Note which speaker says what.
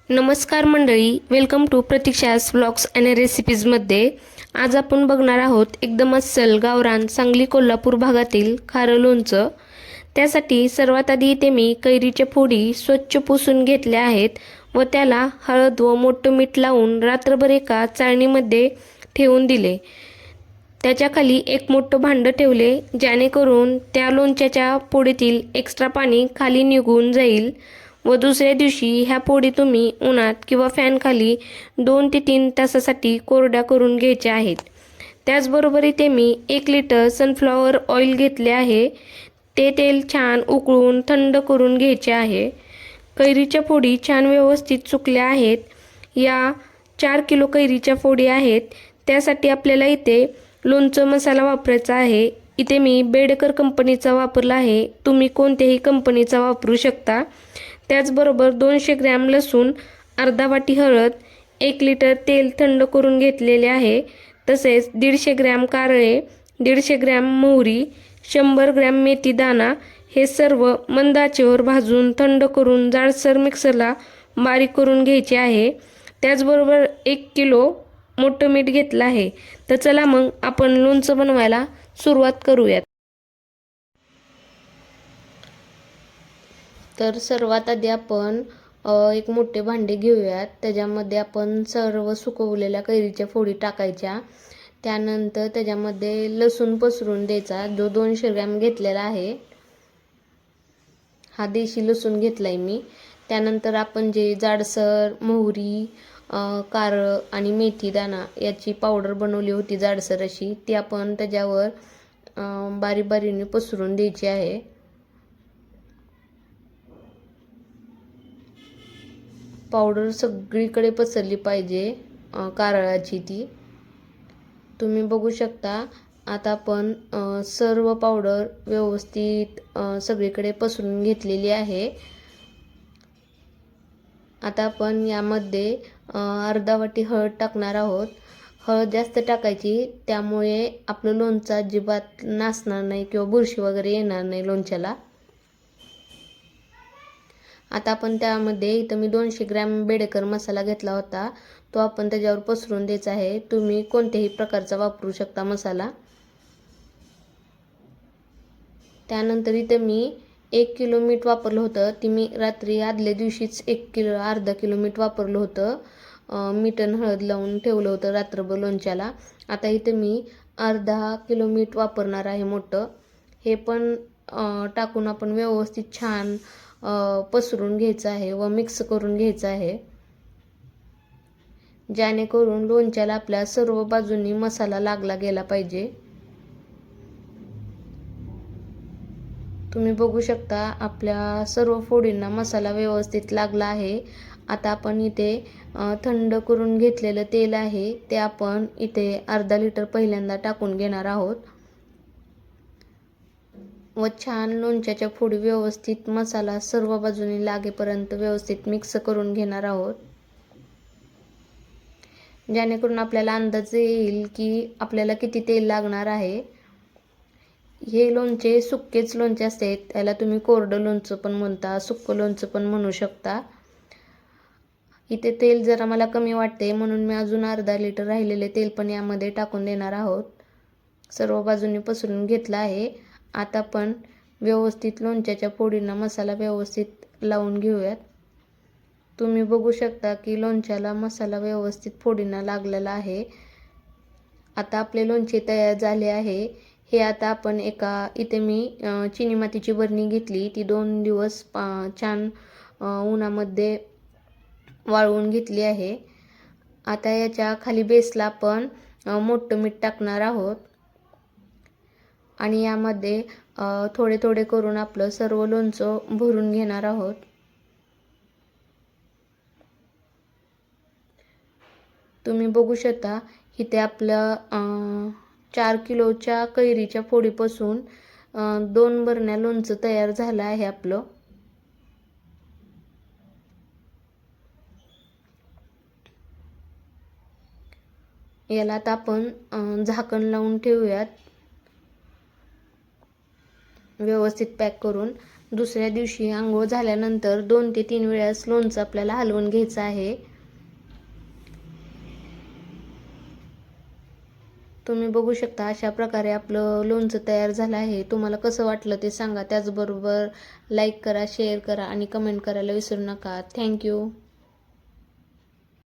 Speaker 1: नमस्कार मंडळी, welcome to प्रतीक्षास vlogs and रेसिपीजमध्ये. आज आपण बघणार आहोत एकदम अस्सल गावरान सांगली कोल्हापूर भागातील खारं लोणचं. त्यासाठी सर्वात आधी इथे मी कैरीच्या फोडी स्वच्छ पुसून घेतल्या आहेत व त्याला हळद व मोठं मीठ लावून रात्रभर एका चाळणीमध्ये ठेवून दिले. त्याच्याखाली एक मोठं भांडं ठेवले, जेणेकरून त्या लोणच्याच्या फोडीतील एक्स्ट्रा पाणी खाली निघून जाईल व दुसऱ्या दिवशी ह्या पोळी तुम्ही उन्हात किंवा फॅनखाली 2 ते 3 तासासाठी कोरड्या करून घ्यायच्या आहेत. त्याचबरोबर इथे मी 1 लिटर सनफ्लॉवर ऑइल घेतले आहे. ते तेल छान उकळून थंड करून घ्यायचे आहे. कैरीच्या फोडी छान व्यवस्थित सुकल्या आहेत. या 4 किलो कैरीच्या फोडी आहेत. त्यासाठी आपल्याला इथे लोणचं मसाला वापरायचा आहे. इथे मी बेडेकर कंपनीचा वापरला आहे. तुम्ही कोणत्याही कंपनीचा वापरू शकता. त्याचबरोबर 200 ग्रॅम लसूण, अर्धा वाटी हळद, 1 लिटर तेल थंड करून घेतलेले आहे. तसेच 150 ग्रॅम कारळे, 150 ग्रॅम मोहरी, 100 ग्रॅम मेथी दाणा हे सर्व मंद आचेवर भाजून थंड करून जाडसर मिक्सरला बारीक करून घ्यायचे आहे. त्याचबरोबर 1 किलो मोठं मीठ घेतलं आहे. तर चला मग आपण लोणचं बनवायला सुरुवात करूयात. तर सर्वात आधी आपण एक मोठे भांडे घेऊयात. त्याच्यामध्ये आपण सर्व सुकवलेल्या कैरीच्या फोडी टाकायच्या. त्यानंतर त्याच्यामध्ये लसूण पसरून द्यायचा, जो 200 ग्रॅम घेतलेला आहे. हा देशी लसूण घेतलाय मी. त्यानंतर आपण जे जाडसर मोहरी, कारळ आणि मेथी दाणा याची पावडर बनवली होती जाडसर अशी, ती आपण त्याच्यावर बारीक बारीने पसरून द्यायची आहे. पावडर सगळीकडे पसरली पाहिजे कारळाची ती. तुम्ही बघू शकता. आता आपण सर्व पावडर व्यवस्थित सगळीकडे पसरून घेतलेली आहे. आता आपण यामध्ये अर्धा वाटी हळद टाकणार आहोत. हळद जास्त टाकायची, त्यामुळे आपलं लोणचं अजिबात नासणार नाही किंवा बुरशी वगैरे येणार नाही लोणच्याला. आता आपण त्यामध्ये इथं मी 200 ग्रॅम बेडेकर मसाला घेतला होता, तो आपण त्याच्यावर पसरून द्यायचा आहे. तुम्ही कोणत्याही प्रकारचा वापरू शकता मसाला. त्यानंतर इथं मी 1 किलो मीठ वापरलं होतं. ती मी रात्री आदल्या दिवशीच अर्धा किलो मीठ वापरलं होतं. मीठ आणि हळद लावून ठेवलं होतं रात्रभर लोणच्याला. आता इथं मी अर्धा किलो मीठ वापरणार आहे मोठं. हे पण टाकून आपण व्यवस्थित छान पसरून घ्यायचं आहे व मिक्स करून घ्यायचं आहे, जेणेकरून लोणच्याला आपल्या सर्व बाजूंनी मसाला लागला गेला पाहिजे. तुम्ही बघू शकता आपल्या सर्व फोडींना मसाला व्यवस्थित लागला आहे. आता आपण इथे थंड करून घेतलेलं तेल आहे, ते आपण इथे अर्धा लिटर पहिल्यांदा टाकून घेणार आहोत व छान लोणच्याच्या फोडी व्यवस्थित मसाला सर्व बाजूनी लागेपर्यंत व्यवस्थित मिक्स करून घेणार आहोत, जेणेकरून आपल्याला अंदाज येईल की आपल्याला किती तेल लागणार आहे. हे लोणचे सुक्केच लोणचे असते. त्याला तुम्ही कोरडं लोणचं पण म्हणता, सुक्कं लोणचं पण म्हणू शकता. इथे तेल जरा मला कमी वाटते, म्हणून मी अजून अर्धा लिटर राहिलेले तेल पण यामध्ये टाकून देणार आहोत. सर्व बाजूंनी पसरून घेतला आहे. आता आपण व्यवस्थित लोणच्याच्या फोडींना मसाला व्यवस्थित लावून घेऊयात. तुम्ही बघू शकता की लोणच्याला मसाला व्यवस्थित फोडींना लागलेला आहे. आता आपले लोणचे तयार झाले आहे. हे आता आपण इथे मी चिनी मातीची बरणी घेतली, ती 2 दिवस छान उन्हामध्ये वाळवून घेतली आहे. आता याच्या खाली बेसला आपण मोठं मीठ टाकणार आहोत आणि यामध्ये थोडे थोडे करून आपलं सर्व लोणचं भरून घेणार आहोत. तुम्ही बघू शकता इथे आपलं 4 किलोच्या कैरीच्या फोडीपासून 2 बरण्या लोणचं तयार झालं आहे आपलं. याला आता आपण झाकण लावून ठेवूयात व्यवस्थित पॅक करून. दुसऱ्या दिवशी आंघोळ झाल्यानंतर 2 ते 3 वेळेस लोणचं आपल्याला हलवून घ्यायचं आहे. तुम्ही बघू शकता अशा प्रकारे आपलं लोणचं तयार झालं आहे. तुम्हाला कसं वाटलं ते सांगा. त्याचबरोबर लाईक करा, शेअर करा आणि कमेंट करायला विसरू नका. थँक्यू.